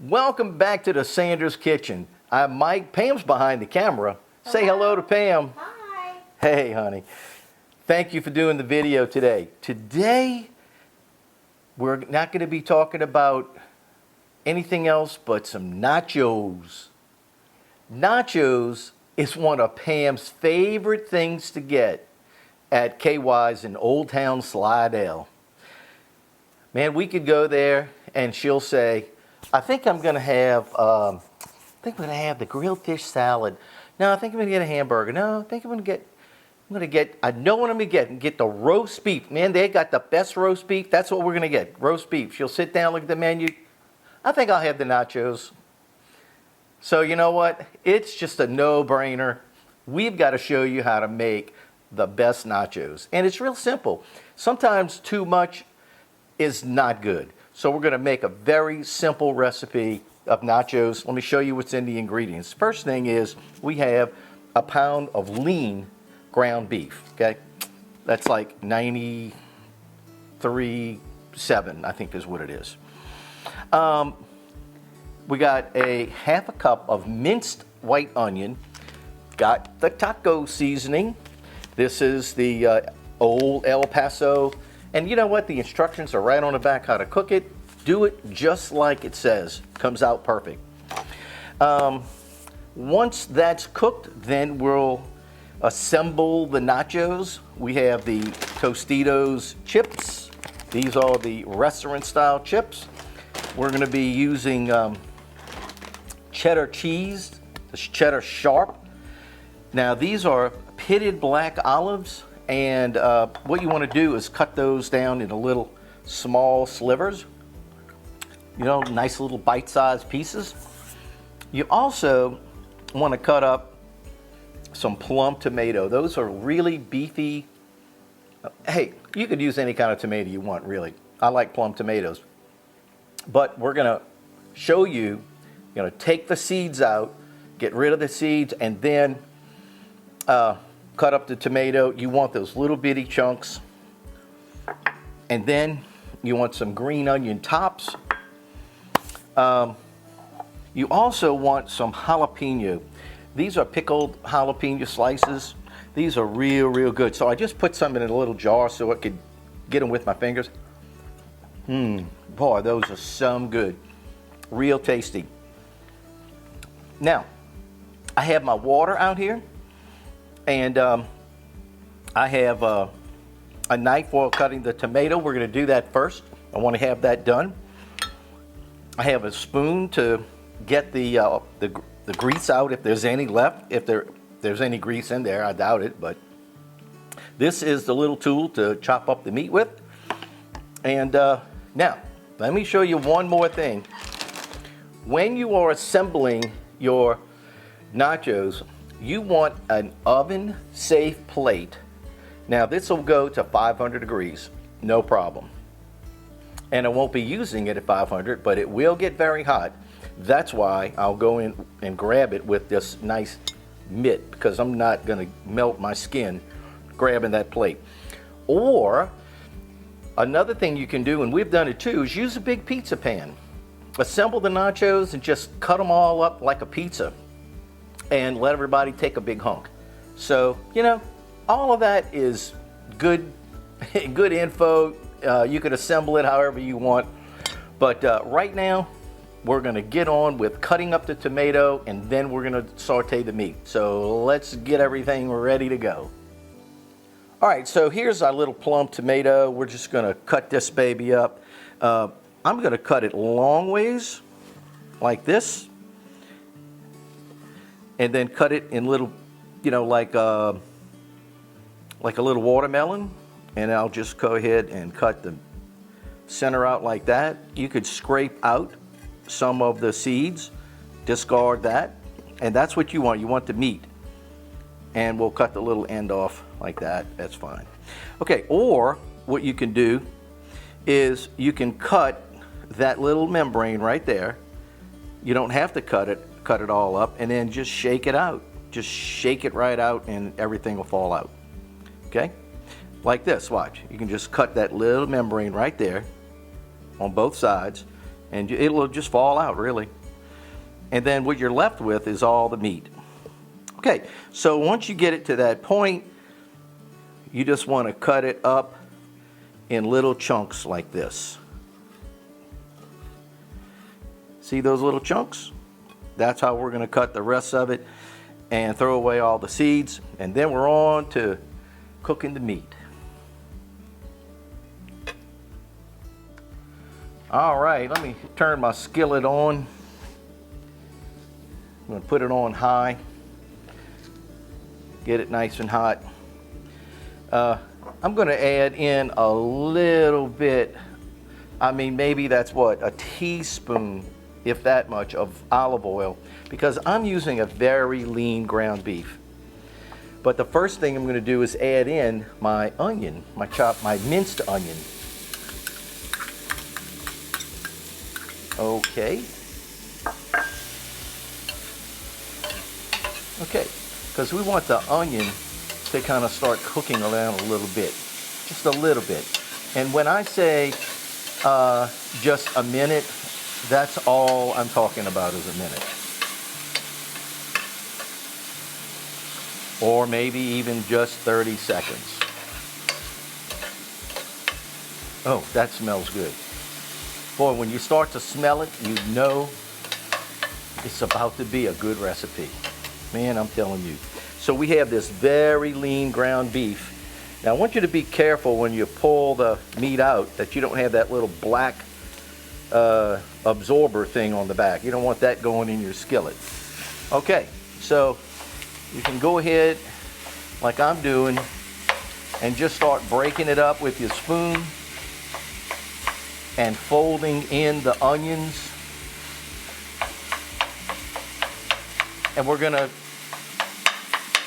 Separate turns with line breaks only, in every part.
Welcome back to the Sanders Kitchen. I'm Mike. Pam's behind the camera. Say hello to Pam.
Hi.
Hey, honey. Thank you for doing the video today. Today, we're not going to be talking about anything else but some nachos. Nachos is one of Pam's favorite things to get at KY's in Old Town Slidell. Man, we could go there and she'll say, I think I'm going to have, the grilled fish salad. No, I think I'm going to get a hamburger. No, I think I know what I'm going to get the roast beef. Man, they got the best roast beef. That's what we're going to get, roast beef. She'll sit down, look at the menu. I think I'll have the nachos. So you know what? It's just a no-brainer. We've got to show you how to make the best nachos. And it's real simple. Sometimes too much is not good. So we're going to make a very simple recipe of nachos. Let me show you what's in the ingredients. First thing is we have a pound of lean ground beef, okay? That's like 93.7, I think is what it is. We got a half a cup of minced white onion. Got the taco seasoning. This is the old El Paso. And you know what? The instructions are right on the back how to cook it. Do it just like it says. Comes out perfect. Once that's cooked, then we'll assemble the nachos. We have the Tostitos chips. These are the restaurant style chips. We're going to be using cheddar cheese, the cheddar sharp. Now these are pitted black olives. And what you want to do is cut those down into little small slivers, you know, nice little bite-sized pieces. You also want to cut up some plum tomato. Those are really beefy. Hey, you could use any kind of tomato you want, really. I like plum tomatoes. But we're going to show you, take the seeds out, get rid of the seeds, and then cut up the tomato. You want those little bitty chunks. And then you want some green onion tops. You also want some jalapeno. These are pickled jalapeno slices. These are real good. So I just put some in a little jar so I could get them with my fingers. Boy, those are some good. Real tasty. Now, I have my water out here. And I have a knife for cutting the tomato. We're going to do that first. I want to have that done. I have a spoon to get the grease out if there's any left. If there's any grease in there, I doubt it. But this is the little tool to chop up the meat with. And now, let me show you one more thing. When you are assembling your nachos, you want an oven-safe plate. Now this will go to 500 degrees, no problem. And I won't be using it at 500, but it will get very hot. That's why I'll go in and grab it with this nice mitt, because I'm not gonna melt my skin grabbing that plate. Or another thing you can do, and we've done it too, is use a big pizza pan. Assemble the nachos and just cut them all up like a pizza. And let everybody take a big hunk. So, all of that is good, good info. You can assemble it however you want. But right now, we're going to get on with cutting up the tomato, and then we're going to saute the meat. So let's get everything ready to go. All right, so here's our little plum tomato. We're just going to cut this baby up. I'm going to cut it long ways, like this. And then cut it in little, like a little watermelon. And I'll just go ahead and cut the center out like that. You could scrape out some of the seeds, discard that, and that's what you want. You want the meat. And we'll cut the little end off like that. That's fine. Okay, or what you can do is you can cut that little membrane right there. You don't have to cut it all up, and then just shake it out. Just shake it right out and everything will fall out. Okay? Like this, watch. You can just cut that little membrane right there on both sides, and it'll just fall out really. And then what you're left with is all the meat. Okay, so once you get it to that point, you just want to cut it up in little chunks like this. See those little chunks? That's how we're going to cut the rest of it and throw away all the seeds. And then we're on to cooking the meat. All right, let me turn my skillet on. I'm going to put it on high. Get it nice and hot. I'm going to add in a little bit, I mean maybe that's what, a teaspoon, if that much, of olive oil, because I'm using a very lean ground beef. But the first thing I'm going to do is add in my onion, my minced onion. Okay. Okay, because we want the onion to kind of start cooking around a little bit, just a little bit. And when I say just a minute, that's all I'm talking about is a minute. Or maybe even just 30 seconds. Oh, that smells good. Boy, when you start to smell it, you know it's about to be a good recipe. Man, I'm telling you. So we have this very lean ground beef. Now I want you to be careful when you pull the meat out that you don't have that little black absorber thing on the back. You don't want that going in your skillet. Okay, so you can go ahead like I'm doing and just start breaking it up with your spoon and folding in the onions. And we're going to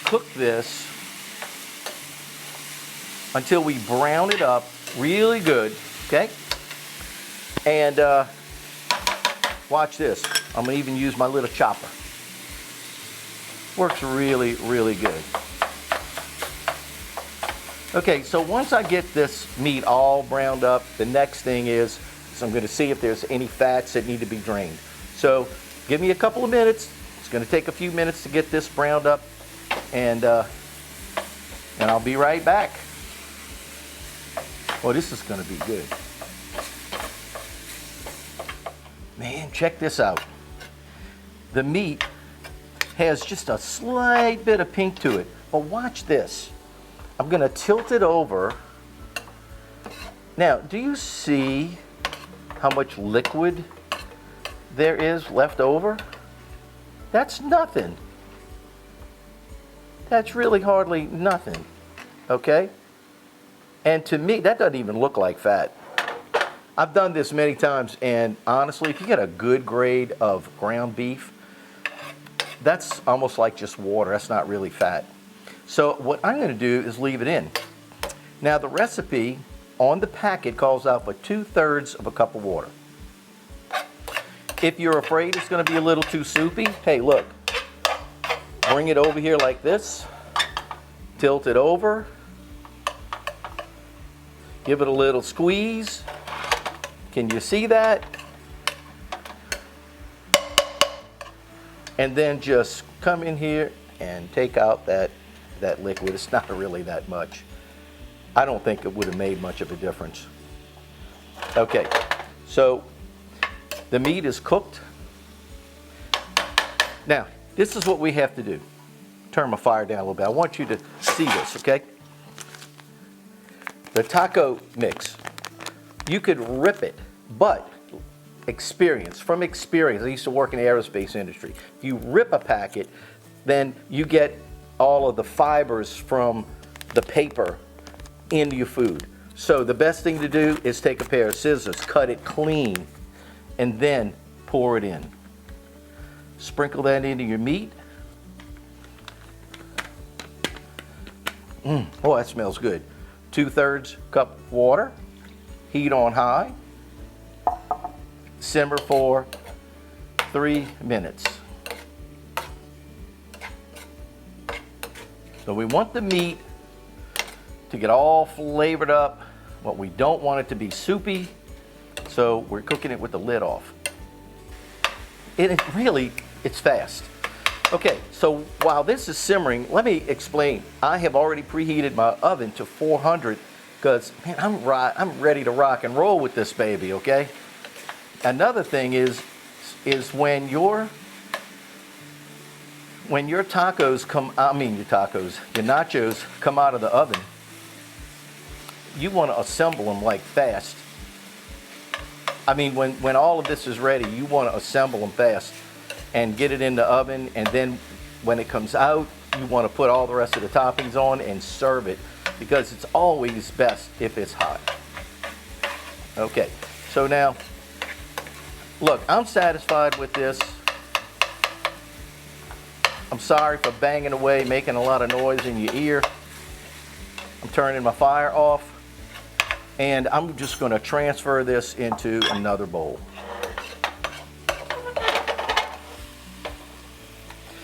cook this until we brown it up really good, okay? And watch this. I'm going to even use my little chopper. Works really, really good. Okay, so once I get this meat all browned up, the next thing is I'm going to see if there's any fats that need to be drained. So give me a couple of minutes. It's going to take a few minutes to get this browned up, and I'll be right back. Oh, this is going to be good. Man, check this out. The meat has just a slight bit of pink to it, but watch this. I'm going to tilt it over. Now, do you see how much liquid there is left over? That's nothing. That's really hardly nothing, okay? And to me, that doesn't even look like fat. I've done this many times, and honestly, if you get a good grade of ground beef, that's almost like just water. That's not really fat. So what I'm going to do is leave it in. Now the recipe on the packet calls out for 2/3 of a cup of water. If you're afraid it's going to be a little too soupy, hey look, bring it over here like this, tilt it over, give it a little squeeze. Can you see that? And then just come in here and take out that liquid. It's not really that much. I don't think it would have made much of a difference. Okay, so the meat is cooked. Now, this is what we have to do. Turn my fire down a little bit. I want you to see this, okay? The taco mix, you could rip it, but from experience, I used to work in the aerospace industry. If you rip a packet, then you get all of the fibers from the paper into your food. So the best thing to do is take a pair of scissors, cut it clean, and then pour it in. Sprinkle that into your meat. Oh, that smells good. 2/3 cup of water, heat on high, simmer for 3 minutes. So we want the meat to get all flavored up, but we don't want it to be soupy, so we're cooking it with the lid off. it's fast. Okay, so while this is simmering, let me explain. I have already preheated my oven to 400 because, man, I'm ready to rock and roll with this baby, okay? Another thing is when your nachos come out of the oven, you want to assemble them like fast. I mean, when all of this is ready, you want to assemble them fast and get it in the oven, and then when it comes out, you want to put all the rest of the toppings on and serve it, because it's always best if it's hot. Okay, so now, look, I'm satisfied with this. I'm sorry for banging away, making a lot of noise in your ear. I'm turning my fire off, and I'm just going to transfer this into another bowl,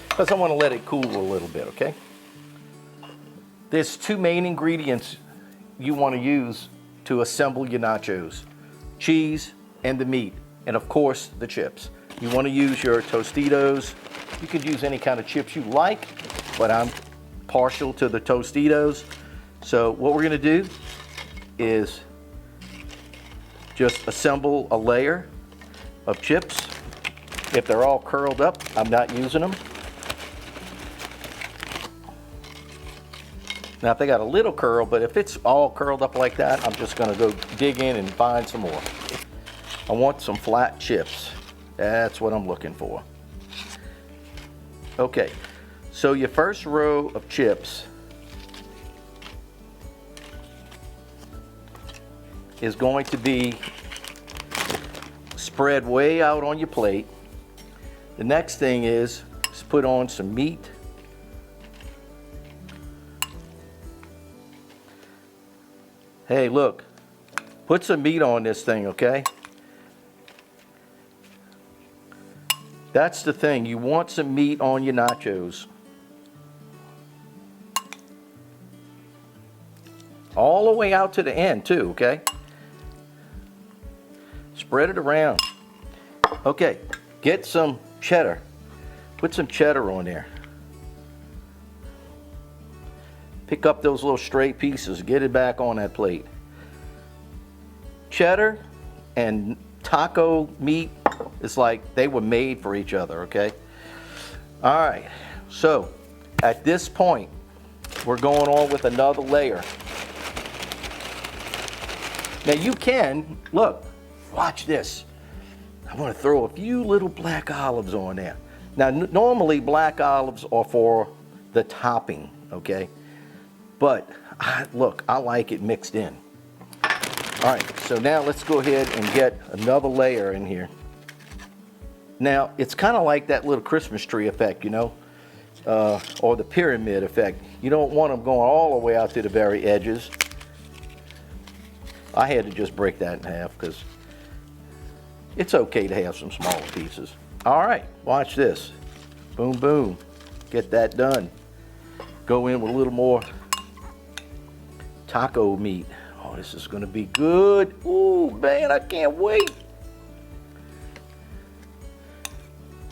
because I want to let it cool a little bit, okay? There's two main ingredients you want to use to assemble your nachos: cheese and the meat, and of course the chips. You want to use your Tostitos. You could use any kind of chips you like, but I'm partial to the Tostitos. So what we're going to do is just assemble a layer of chips. If they're all curled up, I'm not using them. Now, if they got a little curl, but if it's all curled up like that, I'm just going to go dig in and find some more. I want some flat chips. That's what I'm looking for. Okay, so your first row of chips is going to be spread way out on your plate. The next thing is put on some meat. Hey, look, put some meat on this thing, okay? That's the thing. You want some meat on your nachos. All the way out to the end, too, okay? Spread it around. Okay, get some cheddar. Put some cheddar on there. Pick up those little stray pieces, get it back on that plate. Cheddar and taco meat, it's like they were made for each other, okay? All right, so at this point, we're going on with another layer. Now you can, look, watch this. I'm gonna throw a few little black olives on there. Now, normally black olives are for the topping, okay? But look, I like it mixed in. All right, so now let's go ahead and get another layer in here. Now, it's kind of like that little Christmas tree effect, you know, or the pyramid effect. You don't want them going all the way out to the very edges. I had to just break that in half because it's okay to have some smaller pieces. All right, watch this. Boom, boom. Get that done. Go in with a little more taco meat. Oh, this is gonna be good. Ooh, man, I can't wait.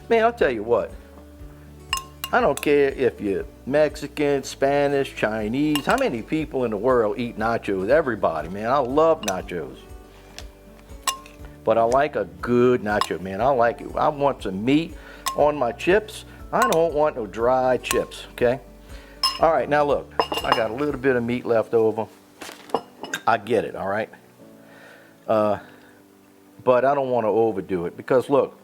Man, I'll tell you what. I don't care if you're Mexican, Spanish, Chinese. How many people in the world eat nachos? Everybody, man. I love nachos. But I like a good nacho, man. I like it. I want some meat on my chips. I don't want no dry chips, okay? All right, now look. I got a little bit of meat left over. I get it, all right? But I don't want to overdo it because, look,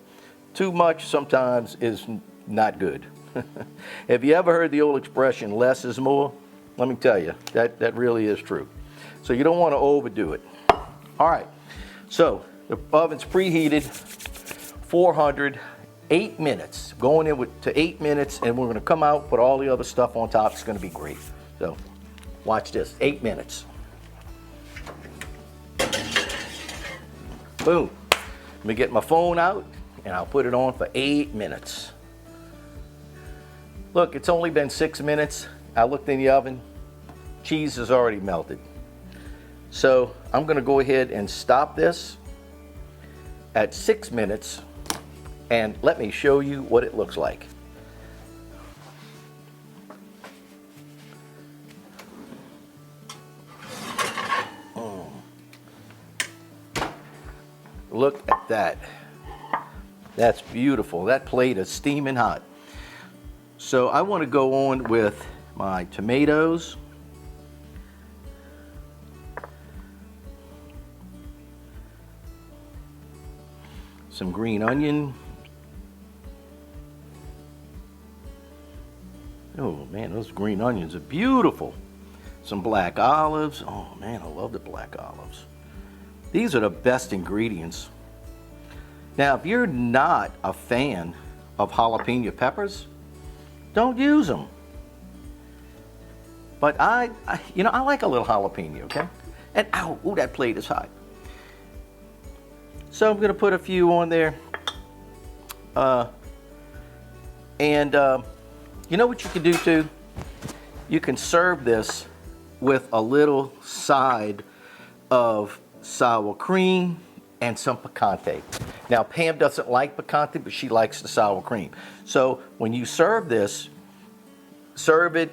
too much sometimes is not good. Have you ever heard the old expression, less is more? Let me tell you, that really is true. So you don't want to overdo it. All right, so the oven's preheated, 400, 8 minutes. Going in to 8 minutes, and we're going to come out, put all the other stuff on top. It's going to be great. So watch this, 8 minutes. Boom. Let me get my phone out, and I'll put it on for 8 minutes. Look, it's only been 6 minutes. I looked in the oven. Cheese has already melted. So I'm going to go ahead and stop this at 6 minutes and let me show you what it looks like. Look at that. That's beautiful. That plate is steaming hot. So I want to go on with my tomatoes. Some green onion. Oh man, those green onions are beautiful. Some black olives. Oh man, I love the black olives. These are the best ingredients. Now, if you're not a fan of jalapeno peppers, don't use them. But I like a little jalapeno, okay? And ow, ooh, that plate is hot. So I'm gonna put a few on there. You know what you can do too? You can serve this with a little side of sour cream and some picante. Now Pam doesn't like picante, but she likes the sour cream. So when you serve this, serve it,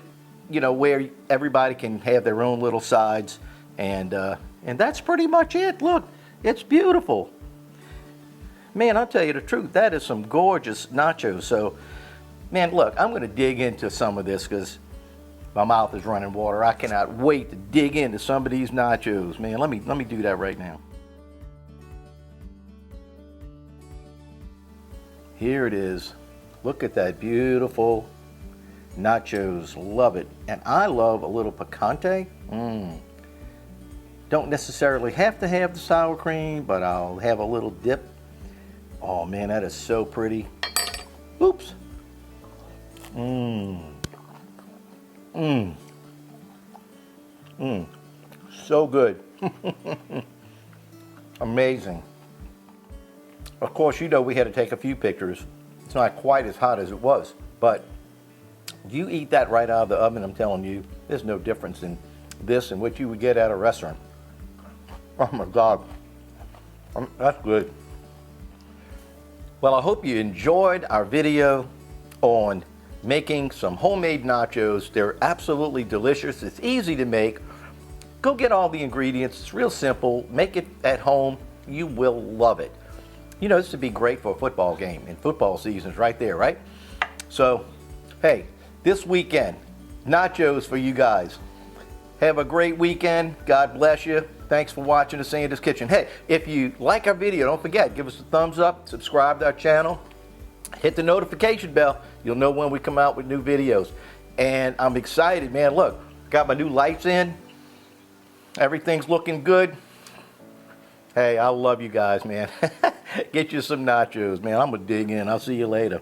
where everybody can have their own little sides, and that's pretty much it. Look, it's beautiful. Man, I'll tell you the truth, that is some gorgeous nachos. So, man, look, I'm gonna dig into some of this because my mouth is running water. I cannot wait to dig into some of these nachos. Man, let me do that right now. Here it is. Look at that beautiful nachos. Love it. And I love a little picante. Don't necessarily have to have the sour cream, but I'll have a little dip. Oh man, that is so pretty. Oops. So good. Amazing. Of course, we had to take a few pictures. It's not quite as hot as it was, but you eat that right out of the oven, I'm telling you, there's no difference in this and what you would get at a restaurant. Oh my God, that's good. Well, I hope you enjoyed our video on making some homemade nachos. They're absolutely delicious. It's easy to make. Go get all the ingredients. It's real simple. Make it at home. You will love it. This would be great for a football game, and football season's right there, right? So, hey, this weekend, nachos for you guys. Have a great weekend. God bless you. Thanks for watching the Sandy's Kitchen. Hey, if you like our video, don't forget, give us a thumbs up, subscribe to our channel, hit the notification bell. You'll know when we come out with new videos. And I'm excited, man. Look, got my new lights in. Everything's looking good. Hey, I love you guys, man. Get you some nachos, man. I'm gonna dig in. I'll see you later.